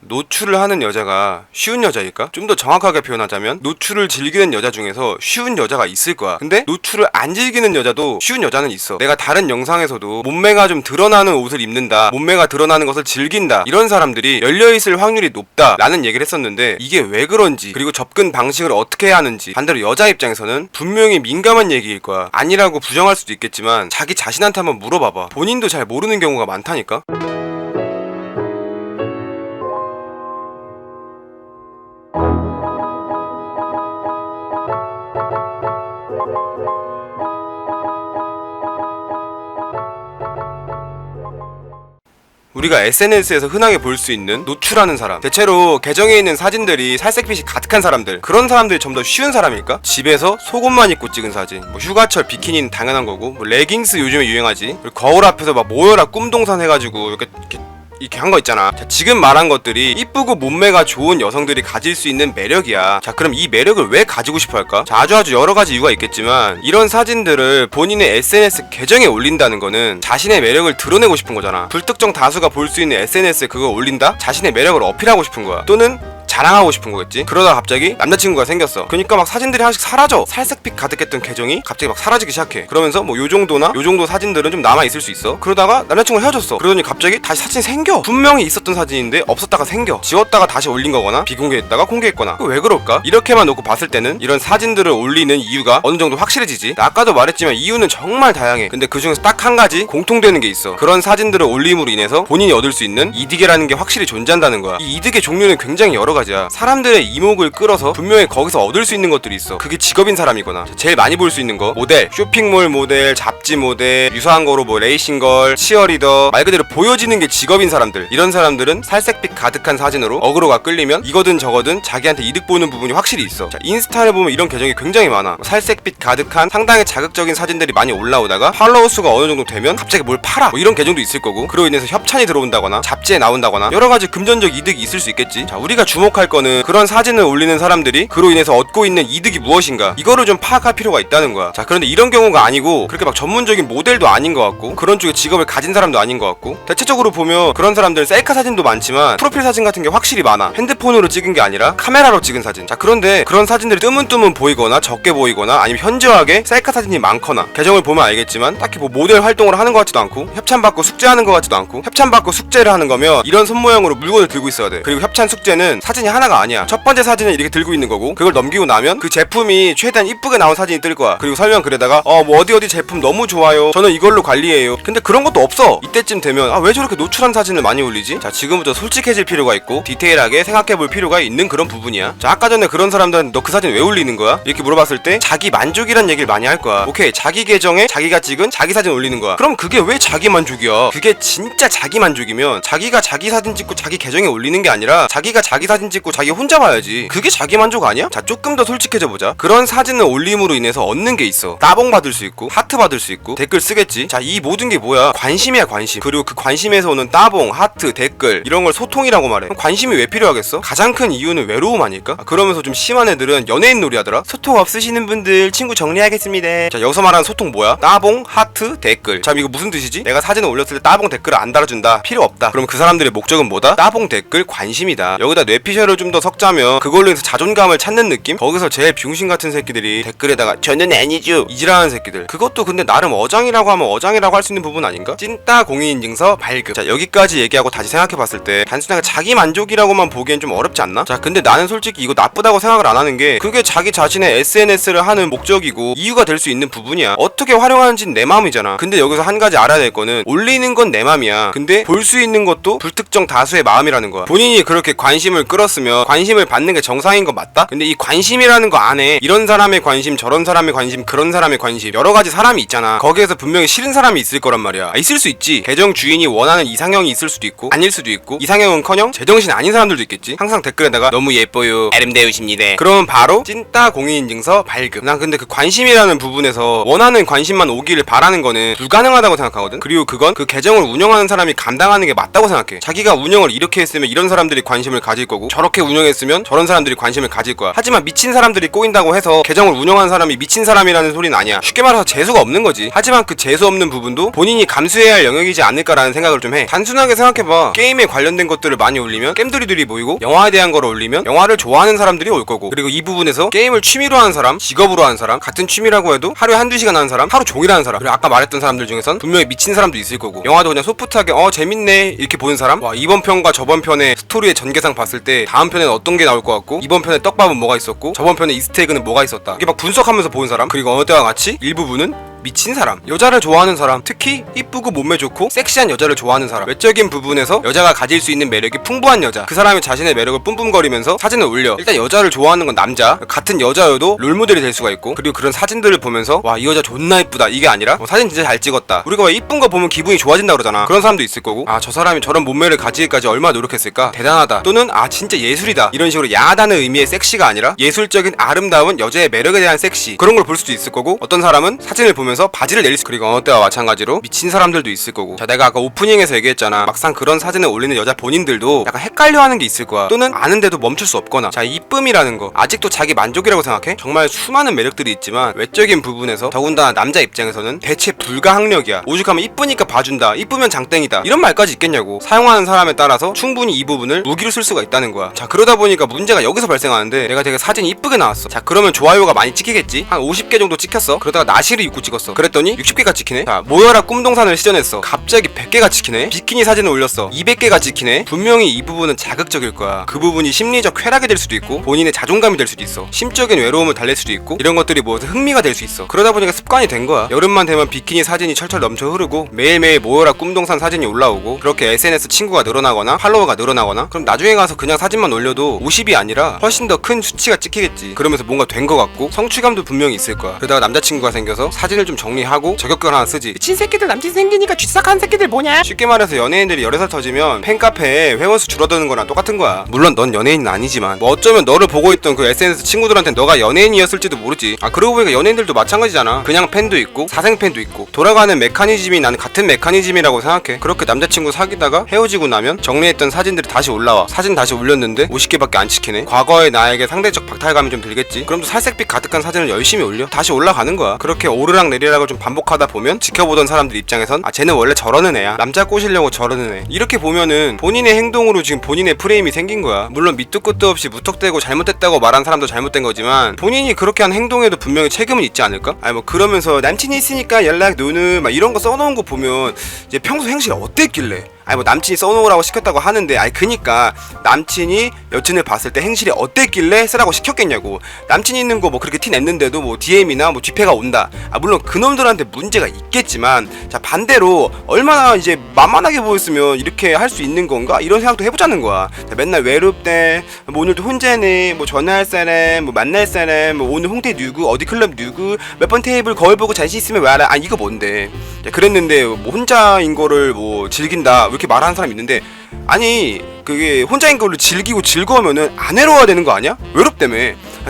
노출을 하는 여자가 쉬운 여자일까? 좀 더 정확하게 표현하자면 노출을 즐기는 여자 중에서 쉬운 여자가 있을 거야. 근데 노출을 안 즐기는 여자도 쉬운 여자는 있어. 내가 다른 영상에서도 몸매가 좀 드러나는 옷을 입는다, 몸매가 드러나는 것을 즐긴다, 이런 사람들이 열려있을 확률이 높다 라는 얘기를 했었는데, 이게 왜 그런지, 그리고 접근 방식을 어떻게 해야 하는지, 반대로 여자 입장에서는 분명히 민감한 얘기일 거야. 아니라고 부정할 수도 있겠지만 자기 자신한테 한번 물어봐봐. 본인도 잘 모르는 경우가 많다니까. 우리가 SNS에서 흔하게 볼 수 있는 노출하는 사람, 대체로 계정에 있는 사진들이 살색빛이 가득한 사람들, 그런 사람들이 좀 더 쉬운 사람일까? 집에서 속옷만 입고 찍은 사진, 휴가철 비키니는 당연한 거고, 레깅스 요즘에 유행하지, 그리고 거울 앞에서 막 모여라 꿈동산 해가지고 이렇게 한 거 있잖아. 자, 지금 말한 것들이 이쁘고 몸매가 좋은 여성들이 가질 수 있는 매력이야. 자, 그럼 이 매력을 왜 가지고 싶어 할까? 자, 아주 여러 가지 이유가 있겠지만, 이런 사진들을 본인의 SNS 계정에 올린다는 거는 자신의 매력을 드러내고 싶은 거잖아. 불특정 다수가 볼 수 있는 SNS에 그걸 올린다? 자신의 매력을 어필하고 싶은 거야. 또는 자랑하고 싶은 거겠지. 그러다가 갑자기 남자친구가 생겼어. 그러니까 막 사진들이 하나씩 사라져. 살색빛 가득했던 계정이 갑자기 막 사라지기 시작해. 그러면서 뭐 요정도나 요정도 사진들은 좀 남아있을 수 있어. 그러다가 남자친구가 헤어졌어. 그러더니 갑자기 다시 사진이 생겨. 분명히 있었던 사진인데 없었다가 생겨. 지웠다가 다시 올린 거거나 비공개했다가 공개했거나. 왜 그럴까? 이렇게만 놓고 봤을 때는 이런 사진들을 올리는 이유가 어느 정도 확실해지지. 아까도 말했지만 이유는 정말 다양해. 근데 그 중에서 딱 한 가지 공통되는 게 있어. 그런 사진들을 올림으로 인해서 본인이 얻을 수 있는 이득이라는 게 확실히 존재한다는 거야. 이 이득의 종류는 굉장히 여러 가지야. 사람들의 이목을 끌어서 분명히 거기서 얻을 수 있는 것들이 있어. 그게 직업인 사람이거나, 제일 많이 볼 수 있는 거 모델, 쇼핑몰 모델, 잡지 모델, 유사한 거로 뭐 레이싱걸, 치어리더, 말 그대로 보여지는 게 직업인 사람들. 이런 사람들은 살색빛 가득한 사진으로 어그로가 끌리면 이거든 저거든 자기한테 이득 보는 부분이 확실히 있어. 자, 인스타를 보면 이런 계정이 굉장히 많아. 살색빛 가득한 상당히 자극적인 사진들이 많이 올라오다가 팔로워 수가 어느 정도 되면 갑자기 뭘 팔아, 뭐 이런 계정도 있을 거고, 그로 인해서 협찬이 들어온다거나 잡지에 나온다거나 여러 가지 금전적 이득이 있을 수 있겠지. 자, 우리가 주목할 거는 그런 사진을 올리는 사람들이 그로 인해서 얻고 있는 이득이 무엇인가, 이거를 좀 파악할 필요가 있다는 거야. 자, 그런데 이런 경우가 아니고 그렇게 막 전문적인 모델도 아닌 것 같고 그런 쪽에 직업을 가진 사람도 아닌 것 같고, 대체적으로 보면 그런 사람들은 셀카 사진도 많지만 프로필 사진 같은 게 확실히 많아. 핸드폰으로 찍은 게 아니라 카메라로 찍은 사진. 자, 그런데 그런 사진들이 뜨문뜨문 보이거나 적게 보이거나 아니면 현저하게 셀카 사진이 많거나, 계정을 보면 알겠지만 딱히 뭐 모델 활동을 하는 것 같지도 않고 협찬받고 숙제하는 것 같지도 않고, 협찬받고 숙제를 하는 거면 이런 손 모양으로 물건을 들고 있어야 돼. 그리고 협찬 숙제는 사진이 하나가 아니야. 첫 번째 사진을 이렇게 들고 있는 거고, 그걸 넘기고 나면 그 제품이 최대한 이쁘게 나온 사진이 뜰 거야. 그리고 설명 글에다가 뭐 어디 제품 너무 좋아요, 저는 이걸로 관리해요. 근데 그런 것도 없어. 이때쯤 되면 왜 저렇게 노출한 사진을 많이 올리지? 자, 지금부터 솔직해질 필요가 있고 디테일하게 생각해볼 필요가 있는 그런 부분이야. 자, 아까 전에 그런 사람들한테 너 그 사진 왜 올리는 거야? 이렇게 물어봤을 때 자기 만족이란 얘기를 많이 할 거야. 오케이, 자기 계정에 자기가 찍은 자기 사진 올리는 거야. 그럼 그게 왜 자기 만족이야? 그게 진짜 자기 만족이면 자기가 자기 사진 찍고 자기 계정에 올리는 게 아니라 자기가 자기 사진 찍고 자기 혼자 봐야지. 그게 자기 만족 아니야? 자, 조금 더 솔직해져 보자. 그런 사진을 올림으로 인해서 얻는 게 있어. 따봉 받을 수 있고 하트 받을 수 있고 댓글 쓰겠지. 자, 이 모든 게 뭐야? 관심이야, 관심. 그리고 그 관심에서 오는 따봉, 하트, 댓글, 이런 걸 소통이라고 말해. 그럼 관심이 왜 필요하겠어? 가장 큰 이유는 외로움 아닐까? 그러면서 좀 심한 애들은 연예인 놀이 하더라. 소통 없으시는 분들 친구 정리하겠습니다. 자, 여기서 말하는 소통 뭐야? 따봉, 하트, 댓글. 자, 이거 무슨 뜻이지? 내가 사진을 올렸을 때 따봉, 댓글을 안 달아준다, 필요 없다. 그럼 그 사람들의 목적은 뭐다? 따봉, 댓글, 관심이다. 여기다 뇌피셜을 좀 더 섞자면 그걸로 해서 자존감을 찾는 느낌? 거기서 제일 병신 같은 새끼들이 댓글에다가 저는 아니죠, 이지라는 새끼들. 그것도 근데 나름 어장이라고 하면 어장이라고 할 수 있는 부분 아닌가? 찐따 공인인증서 발급. 자, 여기까지 얘기하고 다시 생각해봤을 때 단순하게 자기 만족이라고만 보기엔 좀 어렵지 않나? 자, 근데 나는 솔직히 이거 나쁘다고 생각을 안 하는 게, 그게 자기 자신의 SNS를 하는 목적이고 이유가 될 수 있는 부분이야. 어떻게 활용하는지는 내 마음이잖아. 근데 여기서 한 가지 알아야 될 거는 올리는 건 내 마음이야. 근데 볼 수 있는 것도 불특정 다수의 마음이라는 거야. 본인이 그렇게 관심을 끌었으면 관심을 받는 게 정상인 거 맞다? 근데 이 관심이라는 거 안에 이런 사람의 관심, 저런 사람의 관심, 그런 사람의 관심, 여러 가지 사람이 있잖아. 거기에서 분명히 싫은 사람이 있을 거란 말이야. 있을 수 있지. 계정 주인이 원하는 이상형이 있을 수도 있고 아닐 수도 있고, 이상형은커녕 제정신 아닌 사람들도 있겠지. 항상 댓글에다가 너무 예뻐요, 아름다우십니다, 그러면 바로 찐따 공인인증서 발급. 난 근데 그 관심이라는 부분에서 원하는 관심만 오기를 바라는 거는 불가능하다고 생각하거든. 그리고 그건 그 계정을 운영하는 사람이 감당하는 게 맞다고 생각해. 자기가 운영을 이렇게 했으면 이런 사람들이 관심을 가질 거고, 저렇게 운영했으면 저런 사람들이 관심을 가질 거야. 하지만 미친 사람들이 꼬인다고 해서 계정을 운영한 사람이 미친 사람이라는 소리는 아니야. 쉽게 말해서 재수가 없는 거지. 하지만 그 재수 없는 부분도 본인이 감수해야 할 영역이지 않을까라는 생각을 좀 해. 단순하게 생각해봐. 게임에 관련된 것들을 많이 올리면 겜들이들이 모이고, 영화에 대한 걸 올리면 영화를 좋아하는 사람들이 올 거고, 그리고 이 부분에서 게임을 취미로 하는 사람, 직업으로 하는 사람, 같은 취미라고 해도 하루에 한두 시간 하는 사람, 하루 종일 하는 사람, 그리고 아까 말했던 사람들 중에선 분명히 미친 사람도 있을 거고, 영화도 그냥 소프트하게 재밌네 이렇게 보는 사람, 와 이번 편과 저번 편의 스토리의 전개상 봤을 때 다음 편엔 어떤 게 나올 것 같고, 이번 편에 떡밥은 뭐가 있었고, 저번 편에 이스터에그는 뭐가 있었다, 이게 막 분석하면서 보는 사람, 그리고 어느 때와 같이 일부분은 미친 사람, 여자를 좋아하는 사람, 특히 이쁘고 몸매 좋고 섹시한 여자를 좋아하는 사람, 외적인 부분에서 여자가 가질 수 있는 매력이 풍부한 여자, 그 사람이 자신의 매력을 뿜뿜거리면서 사진을 올려. 일단 여자를 좋아하는 건 남자, 같은 여자여도 롤모델이 될 수가 있고, 그리고 그런 사진들을 보면서 와 이 여자 존나 이쁘다 이게 아니라 사진 진짜 잘 찍었다, 우리가 왜 이쁜 거 보면 기분이 좋아진다 그러잖아. 그런 사람도 있을 거고, 아 저 사람이 저런 몸매를 가지기까지 얼마나 노력했을까, 대단하다, 또는 아 진짜 예술이다, 이런 식으로 야하다는 의미의 섹시가 아니라 예술적인 아름다운 여자의 매력에 대한 섹시, 그런 걸 볼 수도 있을 거고, 어떤 사람은 사진을 보면서 바지를 내릴 수, 그리고 어느 때와 마찬가지로 미친 사람들도 있을 거고. 자, 내가 아까 오프닝에서 얘기했잖아, 막상 그런 사진을 올리는 여자 본인들도 약간 헷갈려하는 게 있을 거야, 또는 아는데도 멈출 수 없거나. 자, 이쁨이라는 거 아직도 자기 만족이라고 생각해? 정말 수많은 매력들이 있지만 외적인 부분에서, 더군다나 남자 입장에서는 대체 불가항력이야. 오죽하면 이쁘니까 봐준다, 이쁘면 장땡이다, 이런 말까지 있겠냐고. 사용하는 사람에 따라서 충분히 이 부분을 무기로 쓸 수가 있다는 거야. 자, 그러다 보니까 문제가 여기서 발생하는데, 내가 되게 사진이 이쁘게 나왔어. 자, 그러면 좋아요가 많이 찍히겠지. 한 50개 정도 찍혔어. 그러다가 나시를 입고 찍었어. 그랬더니 60개가 찍히네. 자, 모여라 꿈동산을 시전했어. 갑자기 100개가 찍히네. 비키니 사진을 올렸어. 200개가 찍히네. 분명히 이 부분은 자극적일 거야. 그 부분이 심리적 쾌락이 될 수도 있고, 본인의 자존감이 될 수도 있어. 심적인 외로움을 달랠 수도 있고, 이런 것들이 모여서 흥미가 될 수 있어. 그러다 보니까 습관이 된 거야. 여름만 되면 비키니 사진이 철철 넘쳐 흐르고, 매일매일 모여라 꿈동산 사진이 올라오고, 그렇게 SNS 친구가 늘어나거나 팔로워가 늘어나거나, 그럼 나중에 가서 그냥 사진만 올려도 50이 아니라 훨씬 더 큰 수치가 찍히겠지. 그러면서 뭔가 된 거 같고 성취감도 분명히 있을 거야. 그러다가 남자친구가 생겨서 사진을 좀 정리하고 저격글 하나 쓰지. 미친 새끼들 남친 생기니까 쥐싹한 새끼들 뭐냐? 쉽게 말해서 연예인들이 열애설 터지면 팬카페에 회원수 줄어드는 거랑 똑같은 거야. 물론 넌 연예인은 아니지만, 뭐 어쩌면 너를 보고 있던 그 SNS 친구들한테 너가 연예인이었을지도 모르지. 아, 그러고 보니까 연예인들도 마찬가지잖아. 그냥 팬도 있고 사생팬도 있고, 돌아가는 메커니즘이 나는 같은 메커니즘이라고 생각해. 그렇게 남자친구 사귀다가 헤어지고 나면 정리했던 사진들이 다시 올라와. 사진 다시 올렸는데 50개밖에 안 찍히네. 과거의 나에게 상대적 박탈감이 좀 들겠지. 그럼 또 살색빛 가득한 사진을 열심히 올려. 다시 올라가는 거야. 그렇게 오르락 내리락을 좀 반복하다 보면 지켜보던 사람들 입장에선 아 쟤는 원래 저러는 애야, 남자 꼬시려고 저러는 애, 이렇게 보면은 본인의 행동으로 지금 본인의 프레임이 생긴 거야. 물론 밑도 끝도 없이 무턱대고 잘못됐다고 말한 사람도 잘못된 거지만, 본인이 그렇게 한 행동에도 분명히 책임은 있지 않을까? 아니 뭐 그러면서 남친이 있으니까 연락 노는 막 이런 거 써놓은 거 보면 이제 평소 행실이 어땠길래, 아니 뭐 남친이 써놓으라고 시켰다고 하는데, 아니 그니까 남친이 여친을 봤을 때 행실이 어땠길래 쓰라고 시켰겠냐고. 남친이 있는 거 뭐 그렇게 티 냈는데도 뭐 DM이나 뭐 뒤패가 온다. 아 물론 그놈들한테 문제가 있겠지만, 자 반대로 얼마나 이제 만만하게 보였으면 이렇게 할 수 있는 건가, 이런 생각도 해보자는 거야. 자, 맨날 외롭대, 뭐 오늘도 혼자네, 뭐 전화할 사람, 뭐 만날 사람, 뭐 오늘 홍대 누구, 어디 클럽 누구, 몇 번 테이블 거울 보고 자신 있으면 왜 알아? 아 이거 뭔데? 자, 그랬는데 뭐 혼자인 거를 뭐 즐긴다 이렇게 말하는 사람이 있는데, 아니 그게 혼자인 거를 즐기고 즐거우면은 안 외로워야 되는 거 아니야? 외롭다며.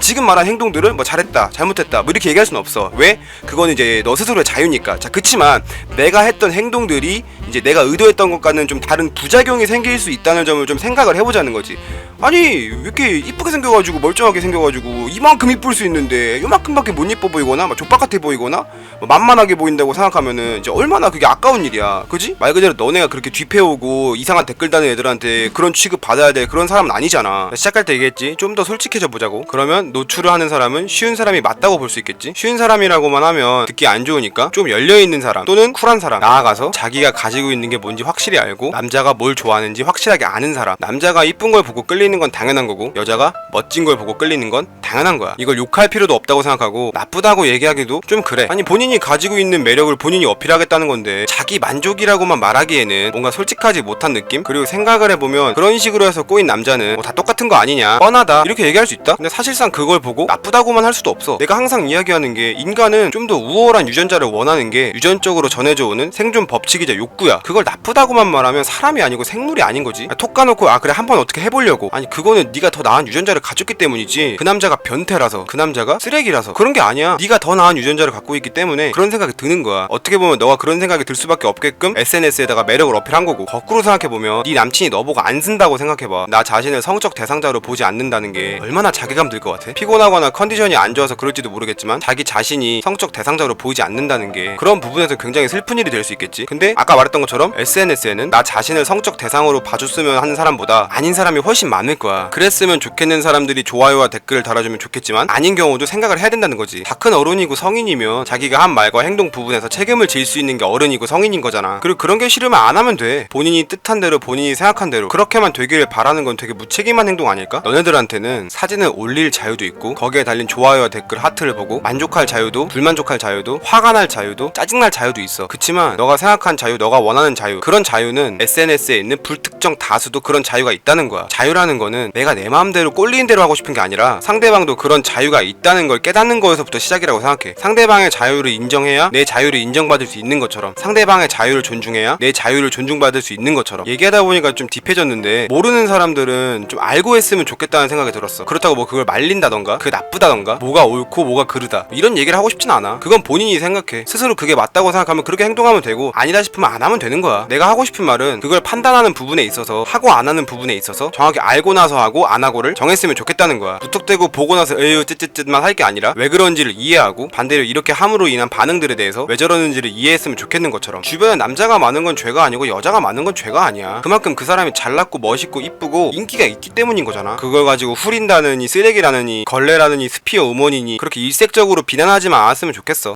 지금 말한 행동들은 뭐 잘했다 잘못했다 뭐 이렇게 얘기할 수는 없어. 왜? 그건 이제 너 스스로의 자유니까. 자 그치만 내가 했던 행동들이 이제 내가 의도했던 것과는 좀 다른 부작용이 생길 수 있다는 점을 좀 생각을 해보자는 거지. 아니 왜 이렇게 이쁘게 생겨가지고 멀쩡하게 생겨가지고 이만큼 이쁠 수 있는데 요만큼밖에 못 이뻐 보이거나 막 족박같아 보이거나 뭐 만만하게 보인다고 생각하면은 이제 얼마나 그게 아까운 일이야. 그지? 말 그대로 너네가 그렇게 뒤패오고 이상한 댓글 다는 애들한테 그런 취급 받아야 될 그런 사람은 아니잖아. 시작할 때 얘기했지, 좀 더 솔직해져 보자고. 그러면 노출을 하는 사람은 쉬운 사람이 맞다고 볼 수 있겠지. 쉬운 사람이라고만 하면 듣기 안 좋으니까 좀 열려있는 사람 또는 쿨한 사람, 나아가서 자기가 가지고 있는 게 뭔지 확실히 알고 남자가 뭘 좋아하는지 확실하게 아는 사람. 남자가 이쁜 걸 보고 끌리는 건 당연한 거고, 여자가 멋진 걸 보고 끌리는 건 당연한 거야. 이걸 욕할 필요도 없다고 생각하고 나쁘다고 얘기하기도 좀 그래. 아니 본인이 가지고 있는 매력을 본인이 어필하겠다는 건데 자기 만족이라고만 말하기에는 뭔가 솔직하지 못한 느낌? 그리고 생각을 해보면 그런 식으로 해서 꼬인 남자는 뭐 다 똑같은 거 아니냐, 뻔하다 이렇게 얘기할 수 있다? 근데 사실상 그걸 보고 나쁘다고만 할 수도 없어. 내가 항상 이야기하는 게, 인간은 좀 더 우월한 유전자를 원하는 게 유전적으로 전해져 오는 생존 법칙이자 욕구야. 그걸 나쁘다고만 말하면 사람이 아니고 생물이 아닌 거지. 톡 까놓고 아 그래 한번 어떻게 해보려고, 아니 그거는 네가 더 나은 유전자를 가졌기 때문이지 그 남자가 변태라서 그 남자가 쓰레기라서 그런 게 아니야. 네가 더 나은 유전자를 갖고 있기 때문에 그런 생각이 드는 거야. 어떻게 보면 너가 그런 생각이 들 수밖에 없게끔 SNS에다가 매력을 어필한 거고, 거꾸로 생각해보면 네 남친이 너보고 안 쓴다고 생각해봐. 나 자신을 성적 대상자로 보지 않는다는 게 얼마나 자괴감 들 것 같아? 피곤하거나 컨디션이 안 좋아서 그럴지도 모르겠지만 자기 자신이 성적 대상자로 보이지 않는다는 게 그런 부분에서 굉장히 슬픈 일이 될 수 있겠지. 근데 아까 말했던 것처럼 SNS에는 나 자신을 성적 대상으로 봐줬으면 하는 사람보다 아닌 사람이 훨씬 많을 거야. 그랬으면 좋겠는 사람들이 좋아요와 댓글을 달아주면 좋겠지만 아닌 경우도 생각을 해야 된다는 거지. 다 큰 어른이고 성인이면 자기가 한 말과 행동 부분에서 책임을 질 수 있는 게 어른이고 성인인 거잖아. 그리고 그런 게 싫으면 안 하면 돼. 본인이 뜻한 대로, 본인이 생각한 대로 그렇게만 되기를 바라는 건 되게 무책임한 행동 아닐까? 너네들한테는 사진을 올릴 자유도 있고, 거기에 달린 좋아요와 댓글 하트를 보고 만족할 자유도, 불만족할 자유도, 화가 날 자유도, 짜증날 자유도 있어. 그치만 너가 생각한 자유, 너가 원하는 자유, 그런 자유는 SNS에 있는 불특정 다수도 그런 자유가 있다는 거야. 자유라는 거는 내가 내 마음대로 꼴리는 대로 하고 싶은 게 아니라 상대방도 그런 자유가 있다는 걸 깨닫는 거에서부터 시작이라고 생각해. 상대방의 자유를 인정해야 내 자유를 인정받을 수 있는 것처럼, 상대방의 자유를 존중해야 내 자유를 존중받을 수 있는 것처럼. 얘기하다 보니까 좀 딥해졌는데, 모르는 사람들은 좀 알고 했으면 좋겠다는 생각이 들었어. 그렇다고 뭐 그걸 말린다던가 그게 나쁘다던가 뭐가 옳고 뭐가 그르다 이런 얘기를 하고 싶진 않아. 그건 본인이 생각해. 스스로 그게 맞다고 생각하면 그렇게 행동하면 되고, 아니다 싶으면 안 하면 되는 거야. 내가 하고 싶은 말은 그걸 판단하는 부분에 있어서, 하고 안 하는 부분에 있어서 정확히 알고 나서 하고 안 하고를 정했으면 좋겠다는 거야. 무턱대고 보고 나서 에휴 쯧쯧쯧만 할 게 아니라 왜 그런지를 이해하고, 반대로 이렇게 함으로 인한 반응들에 대해서 왜 저러는지를 이해했으면 좋겠는 것처럼. 주변에 남자가 많은 건 죄가 아니고 여자가 많은 건 죄가 아니야. 그만큼 그 사람이 잘났고 멋있고 이쁘고 인기가 있기 때문인 거잖아. 그걸 가지고 후린다느니 쓰레기라느니 걸레라느니 스피어 음원이니 그렇게 일색적으로 비난하지만 않았으면 좋겠어.